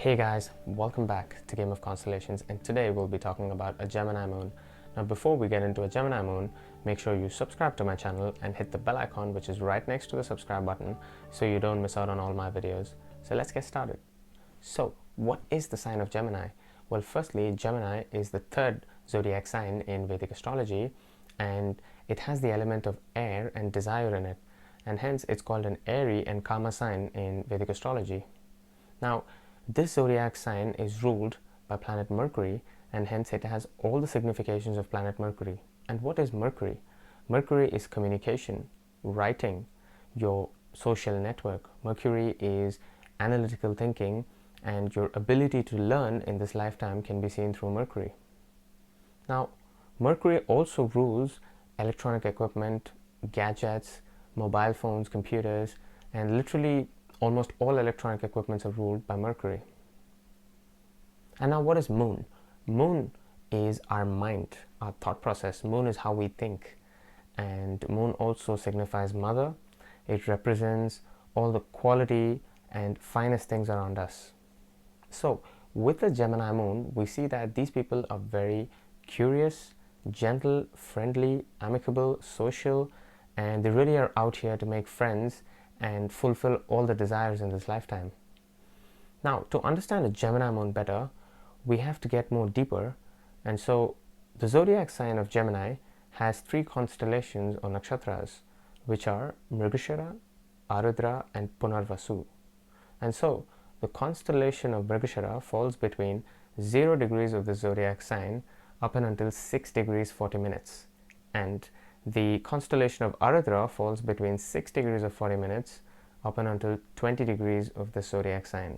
Hey guys, welcome back to Game of Constellations, and today we'll be talking about a Gemini moon. Now before we get into a Gemini moon, make sure you subscribe to my channel and hit the bell icon which is right next to the subscribe button so you don't miss out on all my videos. So let's get started. So what is the sign of Gemini? Well, firstly, Gemini is the third zodiac sign in Vedic astrology, and it has the element of air and desire in it, and hence it's called an airy and karma sign in Vedic astrology. Now, this zodiac sign is ruled by planet Mercury, and hence it has all the significations of planet Mercury. And what is Mercury? Mercury is communication, writing, your social network. Mercury is analytical thinking, and your ability to learn in this lifetime can be seen through Mercury. Now, Mercury also rules electronic equipment, gadgets, mobile phones, computers, and literally almost all electronic equipments are ruled by Mercury. And now what is Moon? Moon is our mind, our thought process. Moon is how we think. And Moon also signifies mother. It represents all the quality and finest things around us. So with the Gemini moon, we see that these people are very curious, gentle, friendly, amicable, social, and they really are out here to make friends and fulfill all the desires in this lifetime. Now, to understand the Gemini moon better, we have to get more deeper, and so the zodiac sign of Gemini has three constellations or nakshatras, which are Mrigashira, Ardra and Punarvasu. And so the constellation of Mrigashira falls between 0 degrees of the zodiac sign up and until 6 degrees 40 minutes, and the constellation of Ardra falls between 6 degrees of 40 minutes up and until 20 degrees of the zodiac sign.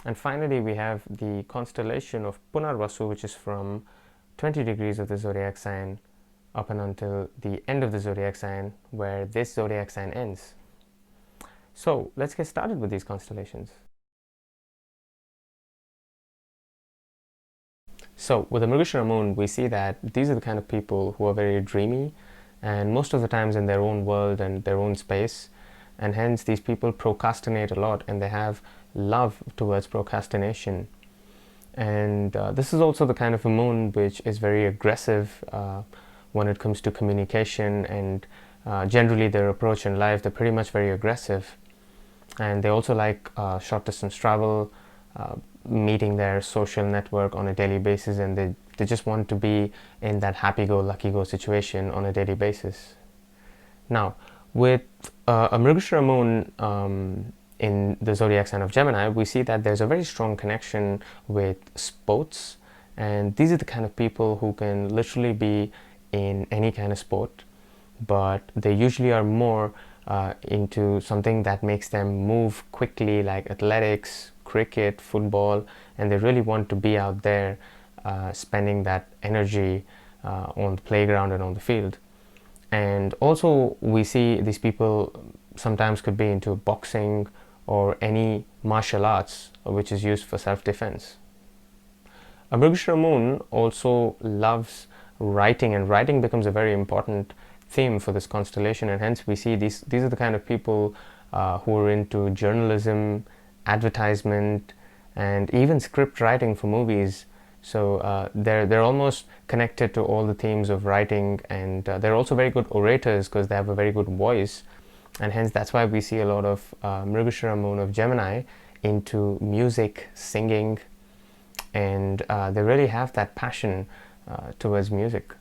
And finally, we have the constellation of Punarvasu, which is from 20 degrees of the zodiac sign up and until the end of the zodiac sign, where this zodiac sign ends. So let's get started with these constellations. So with the Mrigashira moon, we see that these are the kind of people who are very dreamy, and most of the times in their own world and their own space, and hence these people procrastinate a lot, and they have love towards procrastination. And this is also the kind of a moon which is very aggressive when it comes to communication, and generally their approach in life, they're pretty much very aggressive, and they also like short distance travel, meeting their social network on a daily basis, and they just want to be in that happy-go-lucky-go situation on a daily basis. Now, with a Mrigashira moon in the zodiac sign of Gemini, we see that there's a very strong connection with sports, and these are the kind of people who can literally be in any kind of sport, but they usually are more into something that makes them move quickly, like athletics, cricket, football, and they really want to be out there spending that energy on the playground and on the field. And also we see these people sometimes could be into boxing or any martial arts which is used for self-defense. A Mrigashira moon also loves writing, and writing becomes a very important theme for this constellation, and hence we see these are the kind of people who are into journalism, advertisement, and even script writing for movies. So they're almost connected to all the themes of writing, and they're also very good orators because they have a very good voice, and hence that's why we see a lot of Mrigashira moon of Gemini into music, singing, and they really have that passion towards music.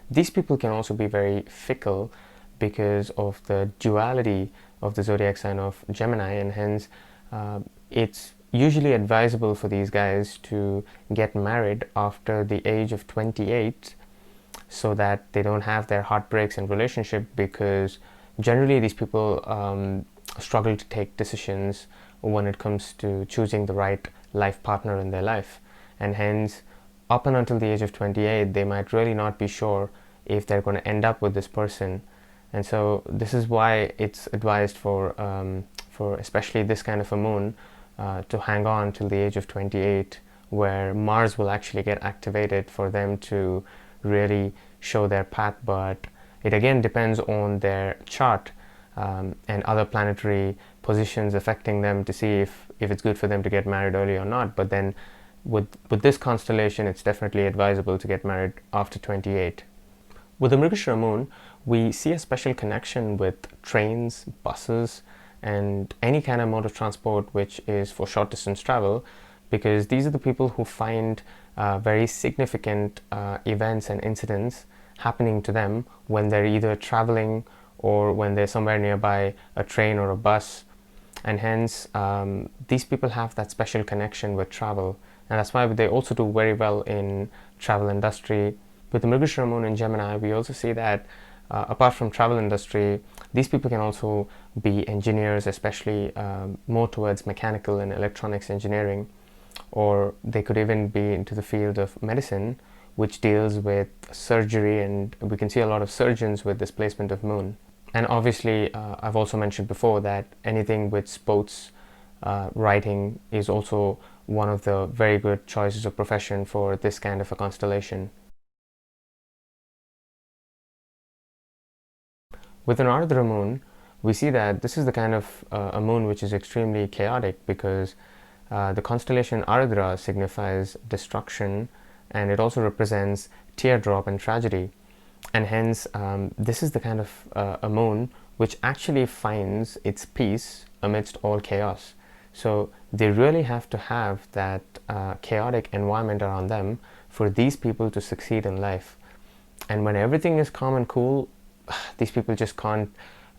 These people can also be very fickle because of the duality of the zodiac sign of Gemini, and hence it's usually advisable for these guys to get married after the age of 28 so that they don't have their heartbreaks in relationship, because generally these people struggle to take decisions when it comes to choosing the right life partner in their life, and hence up and until the age of 28 they might really not be sure if they're going to end up with this person. And so this is why it's advised for especially this kind of a moon to hang on till the age of 28, where Mars will actually get activated for them to really show their path. But it again depends on their chart and other planetary positions affecting them to see if it's good for them to get married early or not. But then with this constellation, it's definitely advisable to get married after 28. With the Mrigashira moon, we see a special connection with trains, buses, and any kind of mode of transport which is for short distance travel, because these are the people who find very significant events and incidents happening to them when they're either traveling or when they're somewhere nearby a train or a bus. And hence these people have that special connection with travel, and that's why they also do very well in travel industry. With the Mrigashira moon in Gemini, we also see that apart from travel industry, these people can also be engineers, especially more towards mechanical and electronics engineering, or they could even be into the field of medicine, which deals with surgery, and we can see a lot of surgeons with this placement of moon. And obviously, I've also mentioned before that anything with sports writing is also one of the very good choices of profession for this kind of a constellation. With an Ardra moon, we see that this is the kind of a moon which is extremely chaotic, because the constellation Ardra signifies destruction, and it also represents teardrop and tragedy. And hence, this is the kind of a moon which actually finds its peace amidst all chaos. So they really have to have that chaotic environment around them for these people to succeed in life. And when everything is calm and cool, these people just can't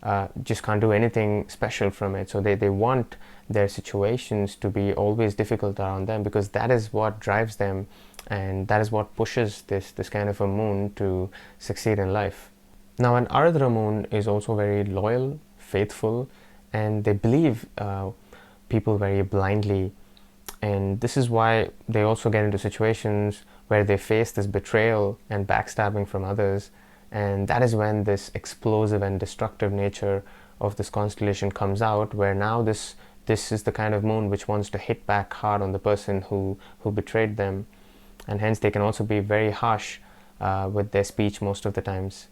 do anything special from it. So they want their situations to be always difficult around them, because that is what drives them, and that is what pushes this kind of a moon to succeed in life. Now, an Ardra moon is also very loyal, faithful, and they believe people very blindly. And this is why they also get into situations where they face this betrayal and backstabbing from others. And that is when this explosive and destructive nature of this constellation comes out, where now this is the kind of moon which wants to hit back hard on the person who betrayed them. And hence they can also be very harsh with their speech most of the times.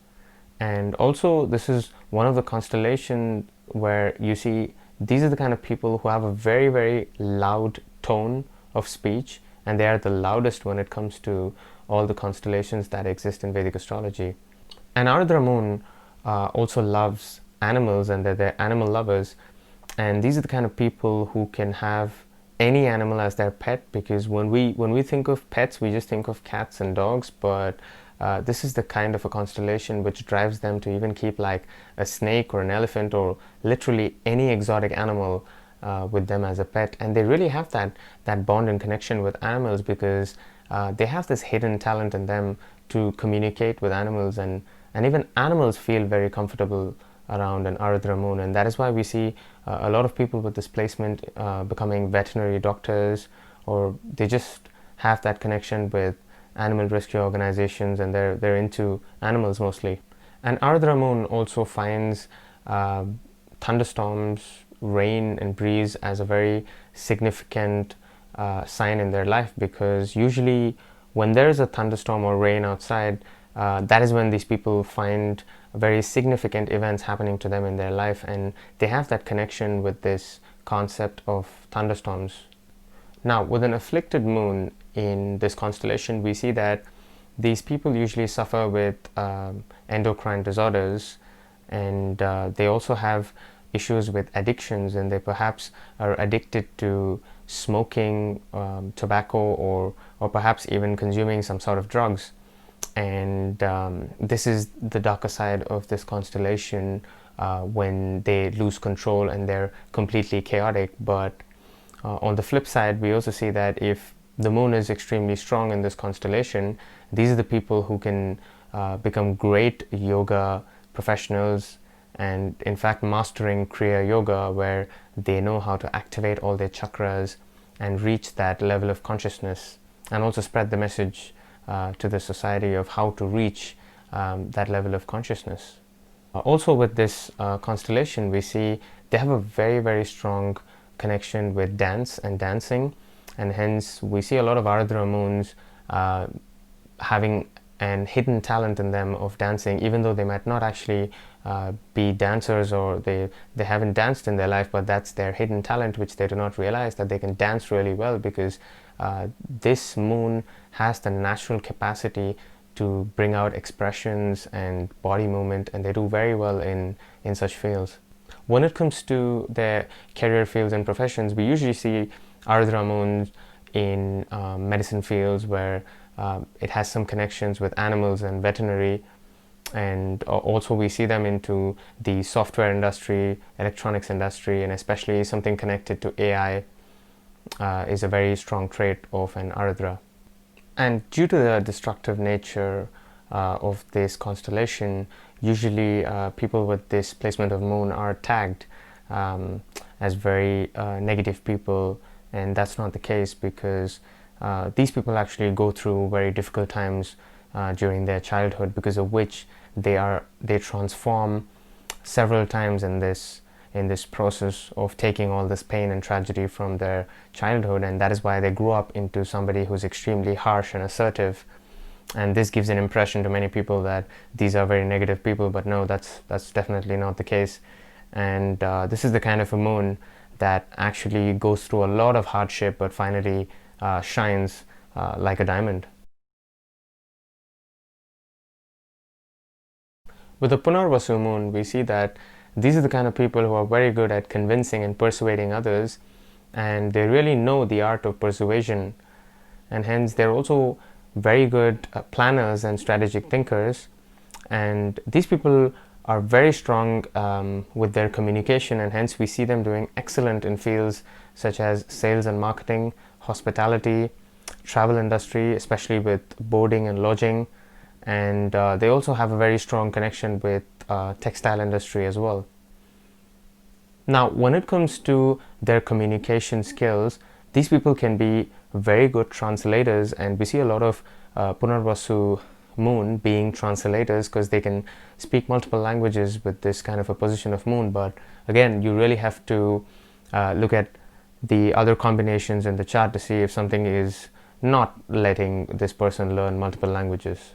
And also, this is one of the constellations where you see these are the kind of people who have a very, very loud tone of speech, and they are the loudest when it comes to all the constellations that exist in Vedic astrology. And Ardra moon also loves animals, and they're animal lovers. And these are the kind of people who can have any animal as their pet, because when we think of pets, we just think of cats and dogs, but this is the kind of a constellation which drives them to even keep like a snake or an elephant or literally any exotic animal with them as a pet. And they really have that bond and connection with animals, because they have this hidden talent in them to communicate with animals, and even animals feel very comfortable around an Ardra moon. And that is why we see a lot of people with this placement becoming veterinary doctors, or they just have that connection with animal rescue organizations, and they're into animals mostly. And Ardra moon also finds thunderstorms, rain and breeze as a very significant sign in their life, because usually when there is a thunderstorm or rain outside, that is when these people find very significant events happening to them in their life, and they have that connection with this concept of thunderstorms. Now, with an afflicted moon in this constellation, we see that these people usually suffer with endocrine disorders, and they also have issues with addictions, and they perhaps are addicted to smoking, tobacco, or perhaps even consuming some sort of drugs. And this is the darker side of this constellation, when they lose control and they're completely chaotic. But on the flip side, we also see that if the moon is extremely strong in this constellation, these are the people who can become great yoga professionals, and in fact mastering Kriya Yoga, where they know how to activate all their chakras and reach that level of consciousness, and also spread the message to the society of how to reach that level of consciousness. Also with this constellation, we see they have a very, very strong connection with dance and dancing, and hence we see a lot of Ardra moons having and hidden talent in them of dancing, even though they might not actually be dancers, or they haven't danced in their life, but that's their hidden talent which they do not realize, that they can dance really well, because this moon has the natural capacity to bring out expressions and body movement, and they do very well in such fields. When it comes to their career fields and professions, we usually see Ardra moons in medicine fields, where it has some connections with animals and veterinary, and also we see them into the software industry, electronics industry, and especially something connected to AI is a very strong trait of an Ardra. And due to the destructive nature of this constellation, usually people with this placement of moon are tagged as very negative people, and that's not the case, because these people actually go through very difficult times during their childhood, because of which they transform several times in this process of taking all this pain and tragedy from their childhood, and that is why they grew up into somebody who's extremely harsh and assertive. And this gives an impression to many people that these are very negative people, but no, that's definitely not the case. And this is the kind of a moon that actually goes through a lot of hardship, but finally shines like a diamond. With the Punarvasu moon, we see that these are the kind of people who are very good at convincing and persuading others, and they really know the art of persuasion, and hence they're also very good planners and strategic thinkers. And these people are very strong with their communication, and hence we see them doing excellent in fields such as sales and marketing, hospitality, travel industry, especially with boarding and lodging, and they also have a very strong connection with textile industry as well. Now, when it comes to their communication skills, these people can be very good translators, and we see a lot of Punarvasu moon being translators, because they can speak multiple languages with this kind of a position of moon. But again, you really have to look at the other combinations in the chart to see if something is not letting this person learn multiple languages.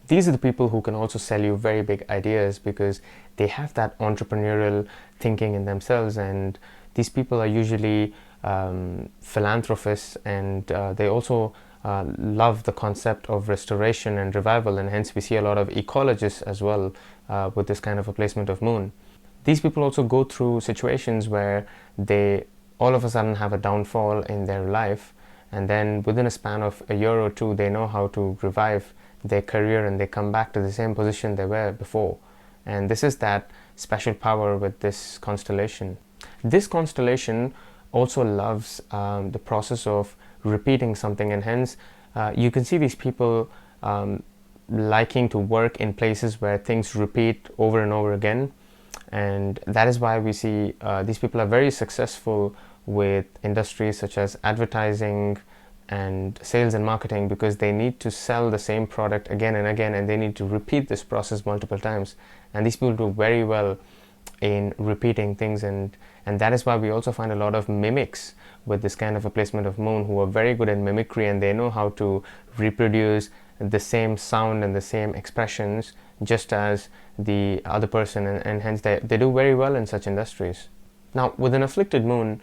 These are the people who can also sell you very big ideas, because they have that entrepreneurial thinking in themselves, and these people are usually philanthropists, and they also love the concept of restoration and revival, and hence we see a lot of ecologists as well with this kind of a placement of moon. These people also go through situations where they all of a sudden have a downfall in their life, and then within a span of a year or two they know how to revive their career, and they come back to the same position they were before. And this is that special power with this constellation. This constellation also loves the process of repeating something, and hence you can see these people liking to work in places where things repeat over and over again, and that is why we see these people are very successful with industries such as advertising and sales and marketing, because they need to sell the same product again and again, and they need to repeat this process multiple times, and these people do very well in repeating things, and that is why we also find a lot of mimics with this kind of a placement of moon, who are very good in mimicry, and they know how to reproduce the same sound and the same expressions just as the other person, and hence they do very well in such industries. Now, with an afflicted moon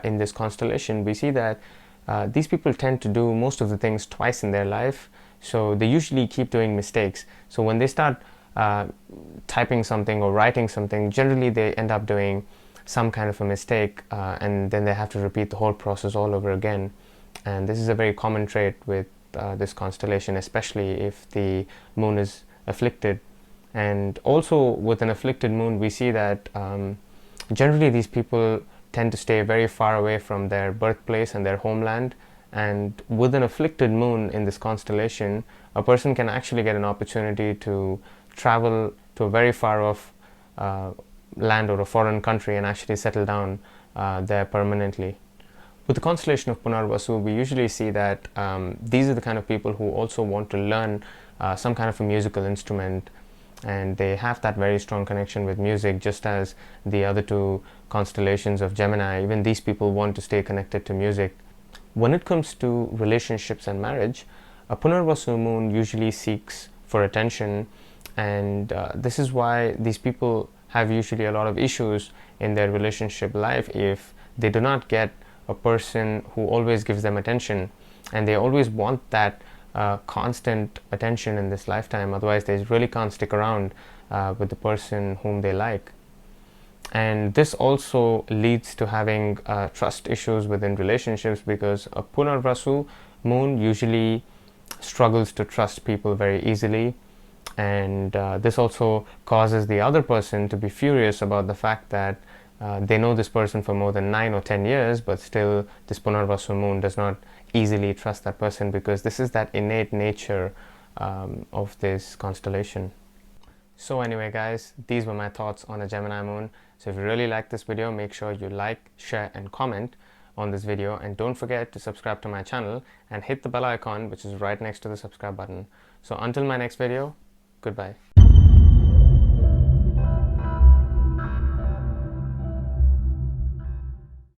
in this constellation, we see that these people tend to do most of the things twice in their life, so they usually keep doing mistakes. So when they start typing something or writing something, generally they end up doing some kind of a mistake, and then they have to repeat the whole process all over again. And this is a very common trait with this constellation, especially if the moon is afflicted. And also with an afflicted moon, we see that generally these people tend to stay very far away from their birthplace and their homeland. And with an afflicted moon in this constellation, a person can actually get an opportunity to travel to a very far off land or a foreign country and actually settle down there permanently. With the constellation of Punarvasu, we usually see that these are the kind of people who also want to learn some kind of a musical instrument, and they have that very strong connection with music, just as the other two constellations of Gemini. Even these people want to stay connected to music. When it comes to relationships and marriage, a Punarvasu moon usually seeks for attention, and this is why these people have usually a lot of issues in their relationship life if they do not get a person who always gives them attention, and they always want that constant attention in this lifetime. Otherwise they really can't stick around with the person whom they like. And this also leads to having trust issues within relationships, because a Punarvasu moon usually struggles to trust people very easily, and this also causes the other person to be furious about the fact that they know this person for more than 9 or 10 years, but still this Punarvasu moon does not easily trust that person, because this is that innate nature of this constellation. So anyway guys, these were my thoughts on a Gemini moon. So if you really like this video, make sure you like, share and comment on this video, and don't forget to subscribe to my channel and hit the bell icon which is right next to the subscribe button. So until my next video, goodbye.